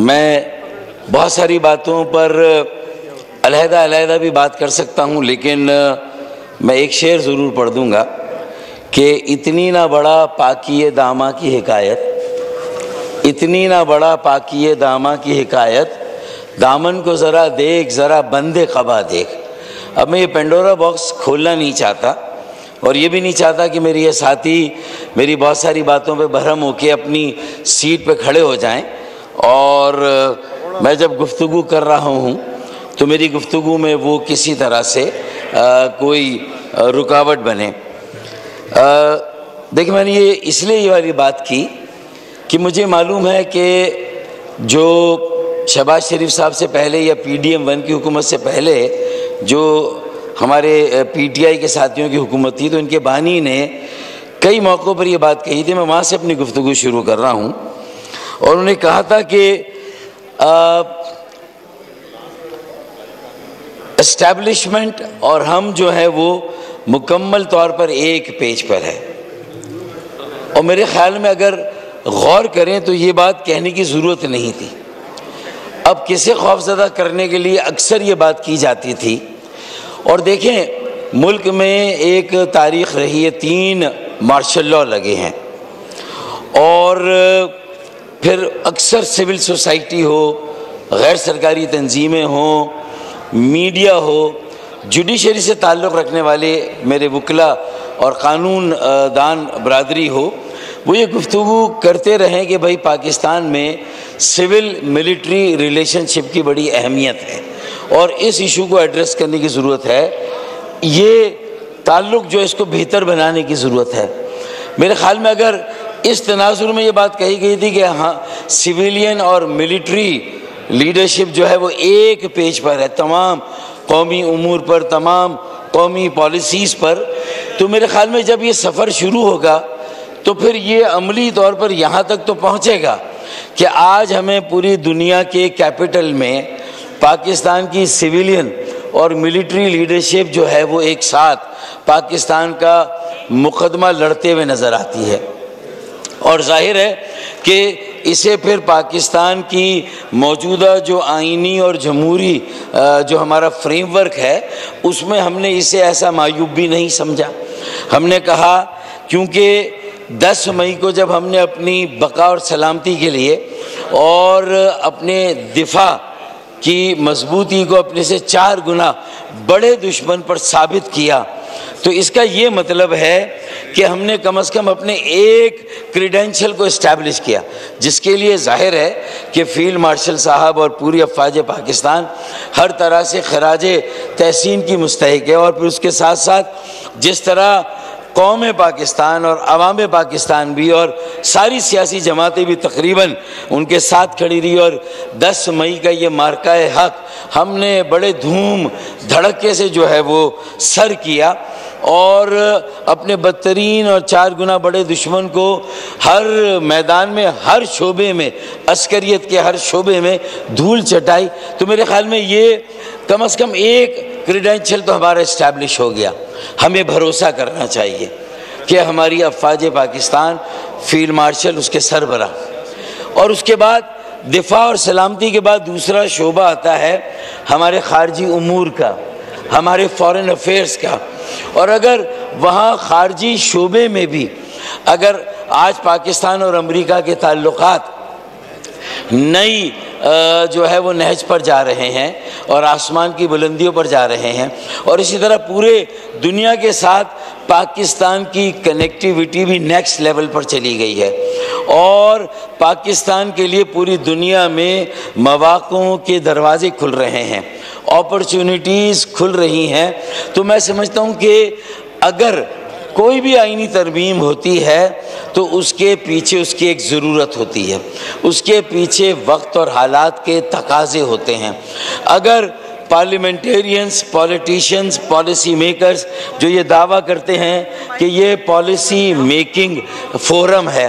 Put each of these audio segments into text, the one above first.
میں بہت ساری باتوں پر علیحدہ بھی بات کر سکتا ہوں، لیکن میں ایک شعر ضرور پڑھ دوں گا کہ اتنی نہ بڑا پاکی داماں کی حکایت، اتنی نہ بڑا پاکی داماں کی حکایت، دامن کو ذرا دیکھ، ذرا بند قبا دیکھ۔ اب میں یہ پینڈورا باکس کھولنا نہیں چاہتا، اور یہ بھی نہیں چاہتا کہ میری یہ ساتھی میری بہت ساری باتوں پہ برہم ہو کے اپنی سیٹ پہ کھڑے ہو جائیں، اور میں جب گفتگو کر رہا ہوں تو میری گفتگو میں وہ کسی طرح سے کوئی رکاوٹ بنے۔ دیکھیں، میں نے اس لیے یہ والی بات کی کہ مجھے معلوم ہے کہ جو شہباز شریف صاحب سے پہلے یا PDM-1 کی حکومت سے پہلے جو ہمارے PTI کے ساتھیوں کی حکومت تھی، تو ان کے بانی نے کئی موقعوں پر یہ بات کہی تھی۔ میں وہاں سے اپنی گفتگو شروع کر رہا ہوں، اور انہوں نے کہا تھا کہ اسٹیبلشمنٹ اور ہم جو ہے وہ مکمل طور پر ایک پیج پر ہے، اور میرے خیال میں اگر غور کریں تو یہ بات کہنے کی ضرورت نہیں تھی۔ اب کسے خوفزدہ کرنے کے لیے اکثر یہ بات کی جاتی تھی، اور دیکھیں ملک میں ایک تاریخ رہی ہے، 3 مارشل لاء لگے ہیں، اور پھر اکثر سول سوسائٹی ہو، غیر سرکاری تنظیمیں ہوں، میڈیا ہو، جوڈیشری سے تعلق رکھنے والے میرے وکلا اور قانون دان برادری ہو، وہ یہ گفتگو کرتے رہیں کہ بھائی پاکستان میں سول ملٹری ریلیشن شپ کی بڑی اہمیت ہے، اور اس ایشو کو ایڈریس کرنے کی ضرورت ہے، یہ تعلق جو اس کو بہتر بنانے کی ضرورت ہے۔ میرے خیال میں اگر اس تناظر میں یہ بات کہی گئی تھی کہ ہاں سویلین اور ملٹری لیڈرشپ جو ہے وہ ایک پیج پر ہے، تمام قومی امور پر، تمام قومی پالیسیز پر، تو میرے خیال میں جب یہ سفر شروع ہوگا تو پھر یہ عملی طور پر یہاں تک تو پہنچے گا کہ آج ہمیں پوری دنیا کے کیپٹل میں پاکستان کی سویلین اور ملٹری لیڈرشپ جو ہے وہ ایک ساتھ پاکستان کا مقدمہ لڑتے ہوئے نظر آتی ہے، اور ظاہر ہے کہ اسے پھر پاکستان کی موجودہ جو آئینی اور جمہوری جو ہمارا فریم ورک ہے، اس میں ہم نے اسے ایسا معیوب بھی نہیں سمجھا۔ ہم نے کہا کیونکہ 10 مئی کو جب ہم نے اپنی بقا اور سلامتی کے لیے اور اپنے دفاع کی مضبوطی کو اپنے سے 4 گنا بڑے دشمن پر ثابت کیا، تو اس کا یہ مطلب ہے کہ ہم نے کم از کم اپنے ایک کریڈینشل کو اسٹیبلش کیا، جس کے لیے ظاہر ہے کہ فیلڈ مارشل صاحب اور پوری افواج پاکستان ہر طرح سے خراج تحسین کی مستحق ہے، اور پھر اس کے ساتھ ساتھ جس طرح قوم پاکستان اور عوام پاکستان بھی اور ساری سیاسی جماعتیں بھی تقریباً ان کے ساتھ کھڑی رہی، اور 10 مئی کا یہ مارکہ حق ہم نے بڑے دھوم دھڑکے سے جو ہے وہ سر کیا، اور اپنے بدترین اور 4 گنا بڑے دشمن کو ہر میدان میں، ہر شعبے میں، عسکریت کے ہر شعبے میں دھول چٹائی۔ تو میرے خیال میں یہ کم از کم ایک کریڈینشل تو ہمارا اسٹیبلش ہو گیا۔ ہمیں بھروسہ کرنا چاہیے کہ ہماری افواج پاکستان، فیلڈ مارشل اس کے سربراہ، اور اس کے بعد دفاع اور سلامتی کے بعد دوسرا شعبہ آتا ہے ہمارے خارجی امور کا، ہمارے فارن افیئرز کا، اور اگر وہاں خارجی شعبے میں بھی اگر آج پاکستان اور امریکہ کے تعلقات نئی جو ہے وہ نہج پر جا رہے ہیں اور آسمان کی بلندیوں پر جا رہے ہیں، اور اسی طرح پورے دنیا کے ساتھ پاکستان کی کنیکٹیویٹی بھی نیکسٹ لیول پر چلی گئی ہے، اور پاکستان کے لیے پوری دنیا میں مواقعوں کے دروازے کھل رہے ہیں، اپرچونٹیز کھل رہی ہیں۔ تو میں سمجھتا ہوں کہ اگر کوئی بھی آئینی ترمیم ہوتی ہے تو اس کے پیچھے اس کی ایک ضرورت ہوتی ہے، اس کے پیچھے وقت اور حالات کے تقاضے ہوتے ہیں۔ اگر پارلیمنٹیرینز، پولیٹیشنز، پالیسی میکرز جو یہ دعویٰ کرتے ہیں کہ یہ پالیسی میکنگ فورم ہے،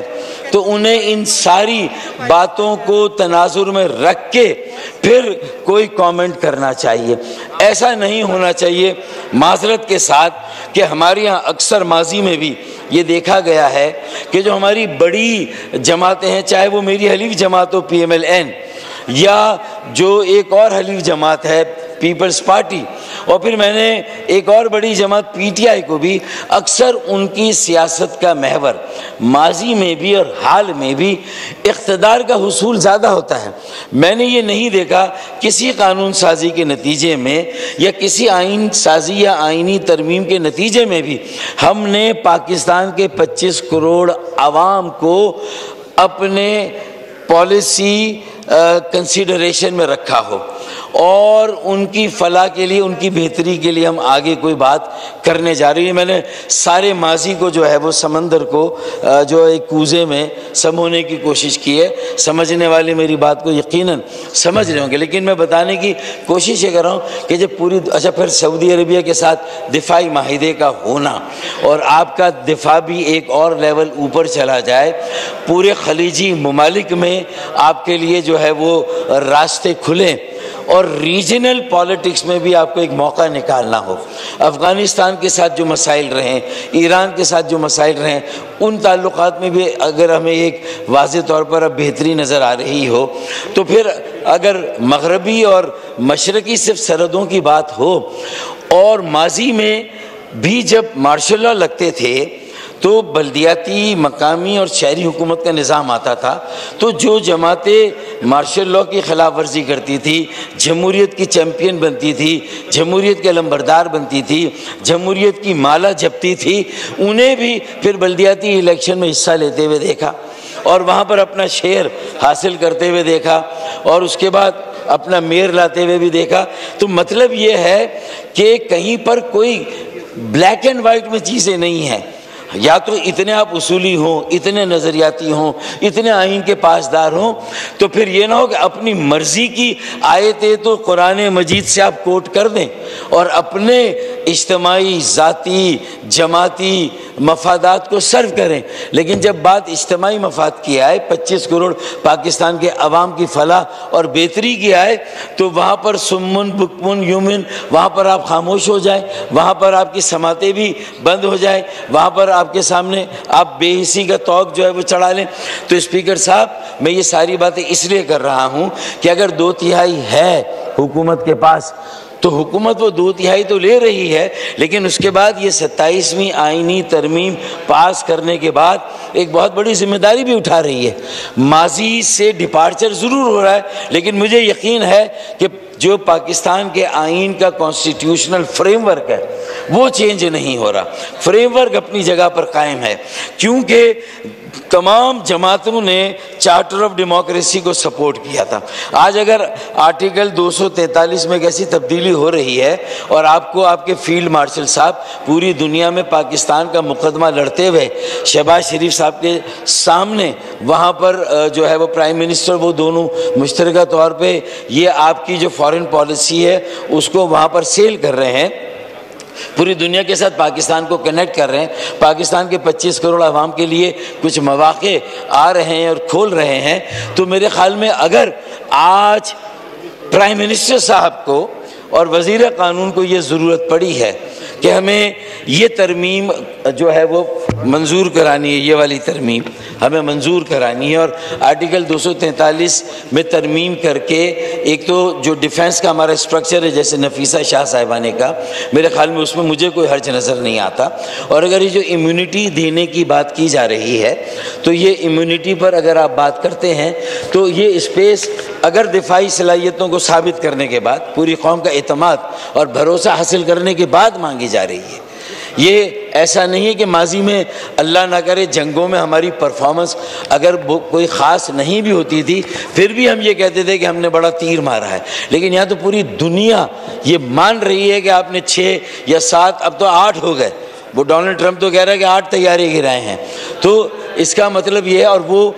تو انہیں ان ساری باتوں کو تناظر میں رکھ کے پھر کوئی کامنٹ کرنا چاہیے۔ ایسا نہیں ہونا چاہیے، معذرت کے ساتھ، کہ ہمارے یہاں اکثر ماضی میں بھی یہ دیکھا گیا ہے کہ جو ہماری بڑی جماعتیں ہیں، چاہے وہ میری حلیف جماعت ہو PMLN یا جو ایک اور حلیف جماعت ہے پیپلز پارٹی، اور پھر میں نے ایک اور بڑی جماعت پی ٹی آئی کو بھی، اکثر ان کی سیاست کا محور ماضی میں بھی اور حال میں بھی اقتدار کا حصول زیادہ ہوتا ہے۔ میں نے یہ نہیں دیکھا کسی قانون سازی کے نتیجے میں یا کسی آئین سازی یا آئینی ترمیم کے نتیجے میں بھی ہم نے پاکستان کے 25 کروڑ عوام کو اپنے پالیسی کنسیڈریشن میں رکھا ہو اور ان کی فلاح کے لیے، ان کی بہتری کے لیے ہم آگے کوئی بات کرنے جا رہی ہیں۔ میں نے سارے ماضی کو جو ہے وہ سمندر کو جو ایک کوزے میں سمونے کی کوشش کی ہے۔ سمجھنے والے میری بات کو یقیناً سمجھ رہے ہوں گے، لیکن میں بتانے کی کوشش یہ کر رہا ہوں کہ جب پوری پھر سعودی عربیہ کے ساتھ دفاعی معاہدے کا ہونا اور آپ کا دفاع بھی ایک اور لیول اوپر چلا جائے، پورے خلیجی ممالک میں آپ کے لیے جو ہے وہ راستے کھلیں اور ریجنل پالیٹکس میں بھی آپ کو ایک موقع نکالنا ہو۔ افغانستان کے ساتھ جو مسائل رہیں، ایران کے ساتھ جو مسائل رہیں، ان تعلقات میں بھی اگر ہمیں ایک واضح طور پر اب بہتری نظر آ رہی ہو، تو پھر اگر مغربی اور مشرقی صرف سرحدوں کی بات ہو، اور ماضی میں بھی جب مارشل لا لگتے تھے تو بلدیاتی، مقامی اور شہری حکومت کا نظام آتا تھا، تو جو جماعتیں مارشل لا کی خلاف ورزی کرتی تھی، جمہوریت کی چیمپئن بنتی تھی، جمہوریت کے علمبردار بنتی تھی، جمہوریت کی مالا جپتی تھی، انہیں بھی پھر بلدیاتی الیکشن میں حصہ لیتے ہوئے دیکھا اور وہاں پر اپنا شیئر حاصل کرتے ہوئے دیکھا، اور اس کے بعد اپنا میئر لاتے ہوئے بھی دیکھا۔ تو مطلب یہ ہے کہ کہیں پر کوئی بلیک اینڈ وائٹ میں چیزیں نہیں ہیں، یا تو اتنے آپ اصولی ہوں، اتنے نظریاتی ہوں، اتنے آئین کے پاسدار ہوں، تو پھر یہ نہ ہو کہ اپنی مرضی کی آیتیں تو قرآن مجید سے آپ کوٹ کر دیں اور اپنے اجتماعی، ذاتی، جماعتی مفادات کو سرو کریں، لیکن جب بات اجتماعی مفاد کی آئے، 25 کروڑ پاکستان کے عوام کی فلاح اور بہتری کی آئے، تو وہاں پر سمن بکمن یومن، وہاں پر آپ خاموش ہو جائیں، وہاں پر آپ کی سماعتیں بھی بند ہو جائیں، وہاں پر آپ کے سامنے آپ بے حسی کا توق جو ہے وہ چڑھا لیں۔ تو اسپیکر صاحب، میں یہ ساری باتیں اس لیے کر رہا ہوں کہ اگر 2/3 ہے حکومت کے پاس، تو حکومت وہ 2/3 تو لے رہی ہے، لیکن اس کے بعد یہ 27ویں آئینی ترمیم پاس کرنے کے بعد ایک بہت بڑی ذمہ داری بھی اٹھا رہی ہے۔ ماضی سے ڈپارچر ضرور ہو رہا ہے، لیکن مجھے یقین ہے کہ جو پاکستان کے آئین کا کانسٹیٹیوشنل فریم ورک ہے وہ چینج نہیں ہو رہا، فریم ورک اپنی جگہ پر قائم ہے، کیونکہ تمام جماعتوں نے چارٹر آف ڈیموکریسی کو سپورٹ کیا تھا۔ آج اگر آرٹیکل 243 میں کیسی تبدیلی ہو رہی ہے اور آپ کو آپ کے فیلڈ مارشل صاحب پوری دنیا میں پاکستان کا مقدمہ لڑتے ہوئے شہباز شریف صاحب کے سامنے وہاں پر جو ہے وہ پرائم منسٹر، وہ دونوں مشترکہ طور پہ یہ آپ کی جو فارن پالیسی ہے اس کو وہاں پر سیل کر رہے ہیں، پوری دنیا کے ساتھ پاکستان کو کنیکٹ کر رہے ہیں، پاکستان کے 25 کروڑ عوام کے لیے کچھ مواقع آ رہے ہیں اور کھول رہے ہیں، تو میرے خیال میں اگر آج پرائم منسٹر صاحب کو اور وزیر قانون کو یہ ضرورت پڑی ہے کہ ہمیں یہ ترمیم جو ہے وہ منظور کرانی ہے، یہ والی ترمیم ہمیں منظور کرانی ہے، اور آرٹیکل 243 میں ترمیم کر کے ایک تو جو ڈیفنس کا ہمارا اسٹرکچر ہے جیسے نفیسہ شاہ صاحبانے کا، میرے خیال میں اس میں مجھے کوئی حرج نظر نہیں آتا، اور اگر یہ جو امیونٹی دینے کی بات کی جا رہی ہے تو یہ امیونٹی پر اگر آپ بات کرتے ہیں تو یہ اسپیس اگر دفاعی صلاحیتوں کو ثابت کرنے کے بعد، پوری قوم کا اعتماد اور بھروسہ حاصل کرنے کے بعد مانگی جا رہی ہے۔ یہ ایسا نہیں ہے کہ ماضی میں اللہ نہ کرے جنگوں میں ہماری پرفارمنس اگر کوئی خاص نہیں بھی ہوتی تھی پھر بھی ہم یہ کہتے تھے کہ ہم نے بڑا تیر مارا ہے، لیکن یہاں تو پوری دنیا یہ مان رہی ہے کہ آپ نے 6 یا 7 اب تو 8 ہو گئے، وہ ڈونلڈ ٹرمپ تو کہہ رہا ہے کہ 8 طیارے گرائے ہیں، تو اس کا مطلب یہ ہے، اور وہ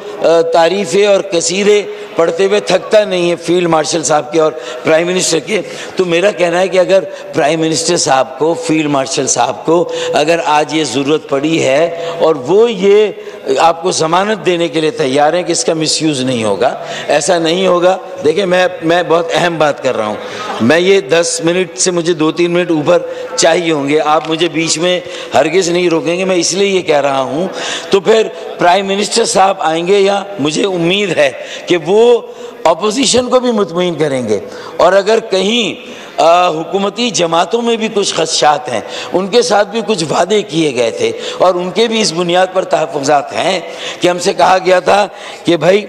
تعریفیں اور قصیدے پڑھتے ہوئے تھکتا نہیں ہے فیلڈ مارشل صاحب کے اور پرائم منسٹر کے۔ تو میرا کہنا ہے کہ اگر پرائم منسٹر صاحب کو، فیلڈ مارشل صاحب کو اگر آج یہ ضرورت پڑی ہے اور وہ یہ آپ کو ضمانت دینے کے لیے تیار ہیں کہ اس کا مس یوز نہیں ہوگا، ایسا نہیں ہوگا۔ دیکھیں میں بہت اہم بات کر رہا ہوں، میں یہ 10 منٹ سے مجھے 2-3 منٹ اوپر چاہیے ہوں گے، آپ مجھے بیچ میں ہرگز نہیں روکیں گے، میں اس لیے یہ کہہ رہا ہوں۔ تو پھر پرائم منسٹر صاحب آئیں گے، یا مجھے امید ہے کہ وہ اپوزیشن کو بھی مطمئن کریں گے، اور اگر کہیں حکومتی جماعتوں میں بھی کچھ خدشات ہیں، ان کے ساتھ بھی کچھ وعدے کیے گئے تھے، اور ان کے بھی اس بنیاد پر تحفظات ہیں کہ ہم سے کہا گیا تھا کہ بھائی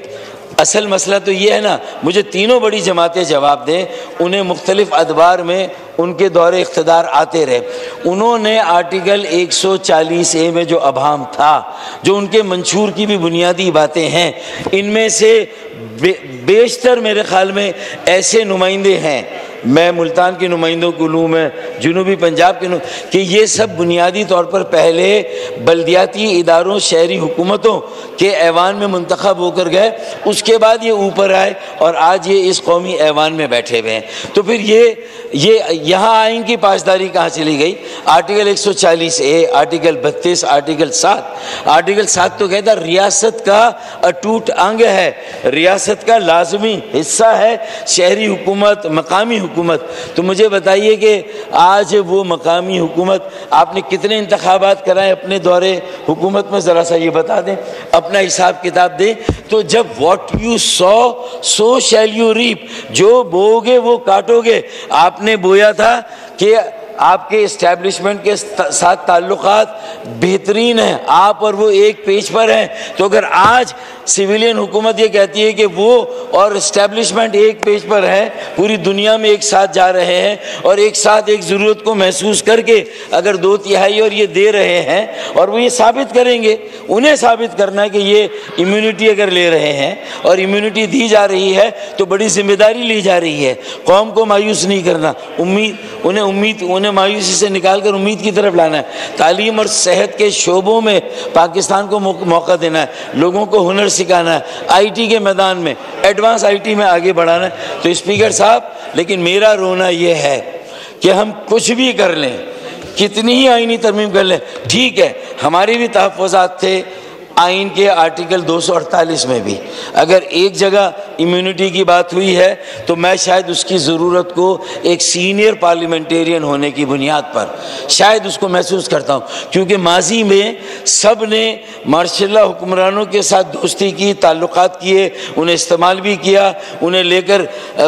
اصل مسئلہ تو یہ ہے نا، مجھے تینوں بڑی جماعتیں جواب دیں، انہیں مختلف ادوار میں ان کے دور اقتدار آتے رہے، انہوں نے آرٹیکل 140A میں جو ابہام تھا، جو ان کے منشور کی بھی بنیادی باتیں ہیں، ان میں سے بیشتر میرے خیال میں ایسے نمائندے ہیں، میں ملتان کے نمائندوں کو لوں، میں جنوبی پنجاب کے کہ یہ سب بنیادی طور پر پہلے بلدیاتی اداروں، شہری حکومتوں کے ایوان میں منتخب ہو کر گئے، اس کے بعد یہ اوپر آئے اور آج یہ اس قومی ایوان میں بیٹھے ہوئے ہیں۔ تو پھر یہ یہاں آئین کی پاسداری کہاں چلی گئی؟ Article 140A، article 32، article 7۔ Article 7 تو کہتا ریاست کا اٹوٹ انگ ہے، ریاست کا لازمی حصہ ہے شہری حکومت، مقامی حکومت۔ تو مجھے بتائیے کہ آج وہ مقامی حکومت، آپ نے کتنے انتخابات کرائے اپنے دور حکومت میں؟ ذرا سا یہ بتا دیں، اپنا حساب کتاب دیں۔ تو جب what you sow shall you reap, جو بو گے وہ کاٹو گے۔ آپ نے بویا تھا کہ آپ کے اسٹیبلشمنٹ کے ساتھ تعلقات بہترین ہیں، آپ اور وہ ایک پیج پر ہیں، تو اگر آج سویلین حکومت یہ کہتی ہے کہ وہ اور اسٹیبلشمنٹ ایک پیج پر ہے، پوری دنیا میں ایک ساتھ جا رہے ہیں، اور ایک ساتھ ایک ضرورت کو محسوس کر کے اگر 2/3 اور یہ دے رہے ہیں، اور وہ یہ ثابت کریں گے، انہیں ثابت کرنا ہے کہ یہ امیونٹی اگر لے رہے ہیں اور امیونٹی دی جا رہی ہے تو بڑی ذمہ داری لی جا رہی ہے، قوم کو مایوس نہیں کرنا، انہیں مایوسی سے نکال کر امید کی طرف لانا ہے، تعلیم اور صحت کے شعبوں میں پاکستان کو موقع دینا ہے، لوگوں کو ہنر سکھانا ہے، آئی ٹی کے میدان میں ایڈوانس آئی ٹی میں آگے بڑھانا ہے۔ تو اسپیکر صاحب، لیکن میرا رونا یہ ہے کہ ہم کچھ بھی کر لیں، کتنی ہی آئینی ترمیم کر لیں، ٹھیک ہے، ہمارے بھی تحفظات تھے آئین کے آرٹیکل 248 میں بھی، اگر ایک جگہ امیونٹی کی بات ہوئی ہے تو میں شاید اس کی ضرورت کو ایک سینئر پارلیمنٹیرین ہونے کی بنیاد پر شاید اس کو محسوس کرتا ہوں، کیونکہ ماضی میں سب نے ماشاء اللہ حکمرانوں کے ساتھ دوستی کی، تعلقات کیے، انہیں استعمال بھی کیا، انہیں لے کر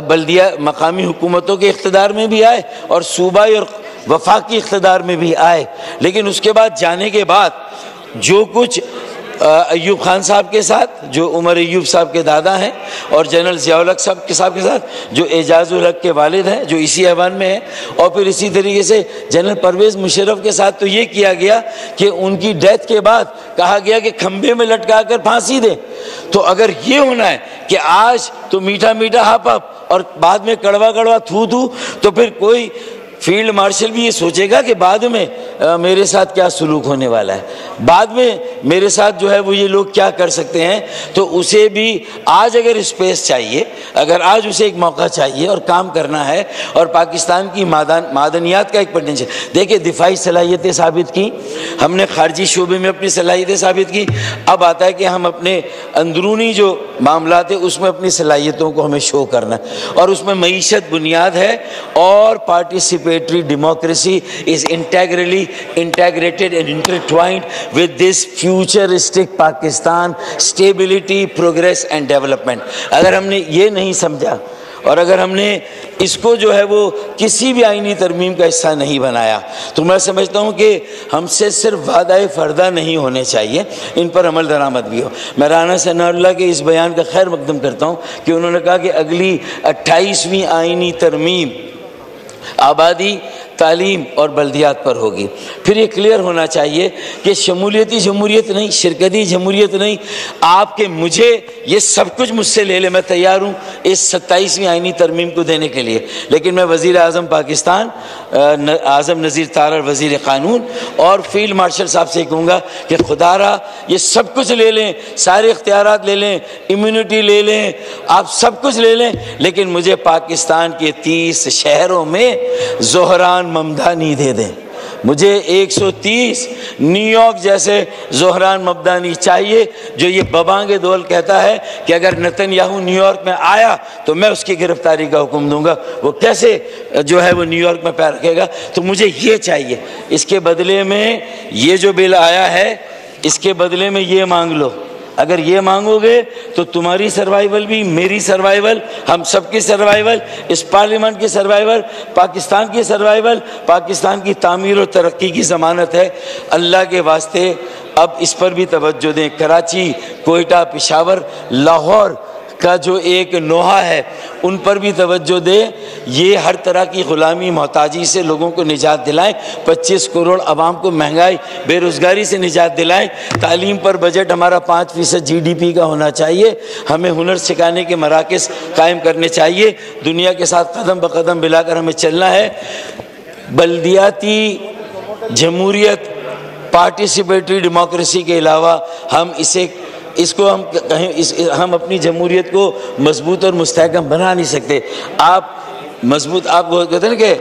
بلدیہ مقامی حکومتوں کے اقتدار میں بھی آئے اور صوبائی اور وفاقی اقتدار میں بھی آئے، لیکن اس کے بعد جانے کے بعد جو کچھ ایوب خان صاحب کے ساتھ، جو عمر ایوب صاحب کے دادا ہیں، اور جنرل ضیاء الحق صاحب کے ساتھ جو اعجاز الحق کے والد ہیں، جو اسی ایوان میں ہیں، اور پھر اسی طریقے سے جنرل پرویز مشرف کے ساتھ تو یہ کیا گیا کہ ان کی ڈیتھ کے بعد کہا گیا کہ کھمبے میں لٹکا کر پھانسی دیں۔ تو اگر یہ ہونا ہے کہ آج تو میٹھا میٹھا ہپ ہپ اور بعد میں کڑوا کڑوا تھو تھو، تو پھر کوئی فیلڈ مارشل بھی یہ سوچے گا کہ بعد میں میرے ساتھ کیا سلوک ہونے والا ہے، بعد میں میرے ساتھ جو ہے وہ یہ لوگ کیا کر سکتے ہیں۔ تو اسے بھی آج اگر اسپیس چاہیے، اگر آج اسے ایک موقع چاہیے اور کام کرنا ہے، اور پاکستان کی معدنیات کا ایک پوٹینشیل، دیکھیں دفاعی صلاحیتیں ثابت کی ہم نے، خارجی شعبے میں اپنی صلاحیتیں ثابت کی، اب آتا ہے کہ ہم اپنے اندرونی جو معاملات ہیں اس میں اپنی صلاحیتوں کو ہمیں شو کرنا ہے، اور اس میں معیشت بنیاد ہے، اور participatory democracy is integrally integrated and intertwined with this futuristic Pakistan stability, progress and development۔ اگر ہم نے یہ نہیں سمجھا اور اگر ہم نے اس کو جو ہے وہ کسی بھی آئینی ترمیم کا حصہ نہیں بنایا، تو میں سمجھتا ہوں کہ ہم سے صرف وعدہ فردہ نہیں ہونے چاہیے، ان پر عمل درآمد بھی ہو۔ میں رانا ثناء اللہ کے اس بیان کا خیر مقدم کرتا ہوں کہ انہوں نے کہا کہ اگلی 28ویں آئینی ترمیم آبادی، تعلیم اور بلدیات پر ہوگی۔ پھر یہ کلیئر ہونا چاہیے کہ شمولیتی جمہوریت نہیں، شرکتی جمہوریت نہیں، آپ کے مجھے یہ سب کچھ مجھ سے لے لے، میں تیار ہوں اس 27ویں آئینی ترمیم کو دینے کے لیے، لیکن میں وزیر اعظم پاکستان اعظم نذیر تارڑ وزیر قانون اور فیلڈ مارشل صاحب سے کہوں گا کہ خدا را یہ سب کچھ لے لیں، سارے اختیارات لے لیں، امیونٹی لے لیں، آپ سب کچھ لے لیں، لیکن مجھے پاکستان کے 30 شہروں میں زہران ممدانی دے دیں، مجھے 130 نیو یارک جیسے زہران مبدانی چاہیے جو یہ ببانگ دول کہتا ہے کہ اگر نتن یاہو نیو یارک میں آیا تو میں اس کی گرفتاری کا حکم دوں گا. وہ کیسے جو ہے وہ نیو یارک میں پیر رکھے گا؟ تو مجھے یہ چاہیے. اس کے بدلے میں یہ جو بل آیا ہے اس کے بدلے میں یہ مانگ لو. اگر یہ مانگو گے تو تمہاری سروائیول بھی، میری سروائیول، ہم سب کی سروائیول، اس پارلیمنٹ کی سروائیول، پاکستان کی سروائیول، پاکستان کی تعمیر و ترقی کی ضمانت ہے. اللہ کے واسطے اب اس پر بھی توجہ دیں. کراچی، کوئٹہ، پشاور، لاہور کا جو ایک نوحہ ہے ان پر بھی توجہ دیں. یہ ہر طرح کی غلامی، محتاجی سے لوگوں کو نجات دلائیں. 25 کروڑ عوام کو مہنگائی، بے روزگاری سے نجات دلائیں. تعلیم پر بجٹ ہمارا 5% GDP کا ہونا چاہیے. ہمیں ہنر سکھانے کے مراکز قائم کرنے چاہیے. دنیا کے ساتھ قدم بقدم ملا کر ہمیں چلنا ہے. بلدیاتی جمہوریت، پارٹیسپیٹری ڈیموکریسی کے علاوہ ہم اس کو ہم کہیں ہم اپنی جمہوریت کو مضبوط اور مستحکم بنا نہیں سکتے. آپ وہ کہتے ہیں نا کہ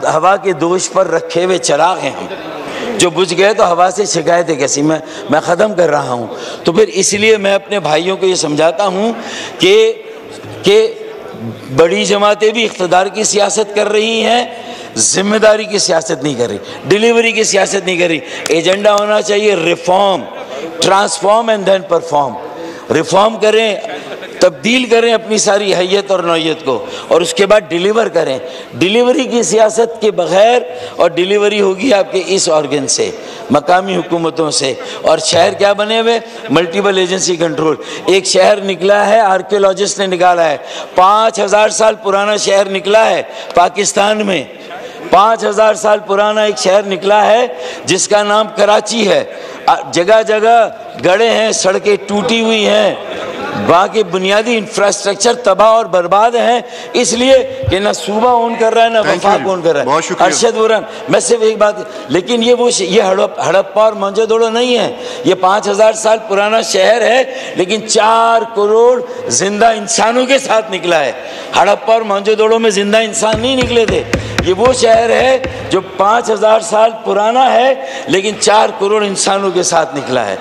ہوا کے دوش پر رکھے ہوئے چراغ ہیں ہم، جو بجھ گئے تو ہوا سے شکایتیں کیسی میں ختم کر رہا ہوں. تو پھر اس لیے میں اپنے بھائیوں کو یہ سمجھاتا ہوں کہ بڑی جماعتیں بھی اقتدار کی سیاست کر رہی ہیں، ذمہ داری کی سیاست نہیں کر رہی، ڈیلیوری کی سیاست نہیں کر رہی. ایجنڈا ہونا چاہیے reform, transform and then perform. Reform کریں، تبدیل کریں اپنی ساری حیت اور نوعیت کو، اور اس کے بعد ڈیلیور کریں. ڈیلیوری کی سیاست کے بغیر، اور ڈیلیوری ہوگی آپ کے اس آرگن سے، مقامی حکومتوں سے. اور شہر کیا بنے ہوئے؟ Multiple agency control. ایک شہر نکلا ہے، آرکیولوجسٹ نے نکالا ہے، 5000 سال پرانا شہر نکلا ہے پاکستان میں. 5000 سال پرانا ایک شہر نکلا ہے جس کا نام کراچی ہے. جگہ جگہ گڑھے ہیں، سڑکیں ٹوٹی ہوئی ہیں، وہاں کے بنیادی انفراسٹرکچر تباہ اور برباد ہیں، اس لیے کہ نہ صوبہ اون کر رہا ہے نہ وفاق اون کر رہا ہے. ارشد ورن میں صرف ایک بات، لیکن یہ ہڑپا اور موہنجو دڑو نہیں ہے. یہ 5000 سال پرانا شہر ہے لیکن 4 کروڑ زندہ انسانوں کے ساتھ نکلا ہے. ہڑپا اور موہنجو دڑو میں زندہ انسان نہیں نکلے تھے. یہ وہ شہر ہے جو 5000 سال پرانا ہے لیکن 4 کروڑ انسانوں کے ساتھ نکلا ہے.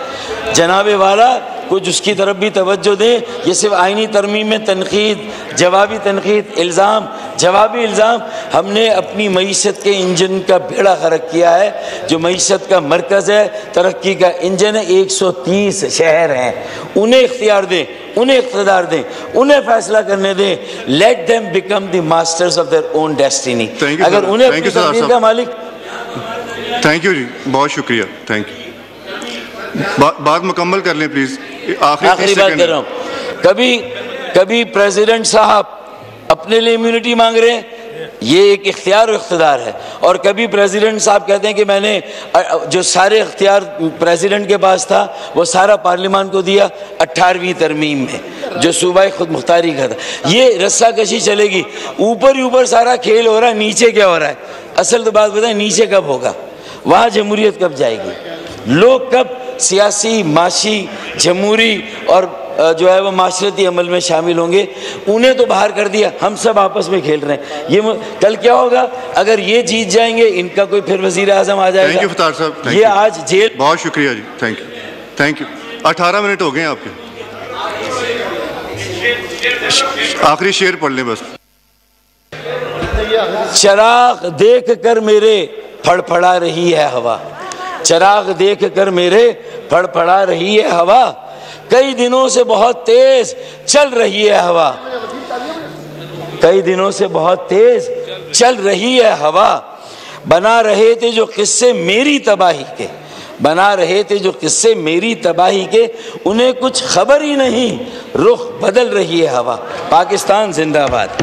جناب والا کچھ اس کی طرف بھی توجہ دیں. یہ صرف آئینی ترمیم میں تنقید، جوابی تنقید، الزام، جوابی الزام. ہم نے اپنی معیشت کے انجن کا بیڑا غرق کیا ہے. جو معیشت کا مرکز ہے، ترقی کا انجن ہے، 130 شہر ہیں. انہیں اختیار دیں، انہیں اقتدار دیں، انہیں فیصلہ کرنے دیں. Let them become the masters of their own destiny. اگر انہیں اپنی تقدیر کا مالک. تھینک یو جی، بہت شکریہ. Thank you. بات مکمل کر لیں پلیز. آخری بات کر رہا ہوں. کبھی پریزیڈنٹ صاحب اپنے لیے امیونٹی مانگ رہے ہیں، یہ ایک اختیار و اقتدار ہے. اور کبھی پریزیڈنٹ صاحب کہتے ہیں کہ میں نے جو سارے اختیار پریزیڈنٹ کے پاس تھا وہ سارا پارلیمان کو دیا 18ویں ترمیم میں، جو صوبہ خود مختاری کا تھا. یہ رسہ کشی چلے گی. اوپر ہی اوپر سارا کھیل ہو رہا ہے، نیچے کیا ہو رہا ہے؟ اصل تو بات بتائیں، نیچے کب ہوگا؟ وہاں جمہوریت کب جائے گی؟ لوگ کب سیاسی، معاشی، جمہوری اور جو ہے وہ معاشرتی عمل میں شامل ہوں گے؟ انہیں تو باہر کر دیا، ہم سب آپس میں کھیل رہے ہیں. یہ کل کیا ہوگا اگر یہ جیت جائیں گے؟ ان کا کوئی پھر وزیر اعظم آ جائے گا. تھینک یو فتار صاحب. یہ آج جیل. بہت شکریہ جی. Thank you. Thank you. 18 minute ہو گئے ہیں آپ کے. آخری شعر پڑھ لیں بس. چراغ دیکھ کر میرے پھڑ پھڑا رہی ہے ہوا. چراغ دیکھ کر میرے پھڑ پھڑا رہی ہے ہوا. کئی دنوں سے بہت تیز چل رہی ہے ہوا. کئی دنوں سے بہت تیز چل رہی ہے ہوا. بنا رہے تھے جو قصے میری تباہی کے، بنا رہے تھے جو قصے میری تباہی کے، انہیں کچھ خبر ہی نہیں، رخ بدل رہی ہے ہوا. پاکستان زندہ باد.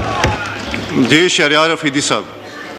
جی شہریار افریدی صاحب.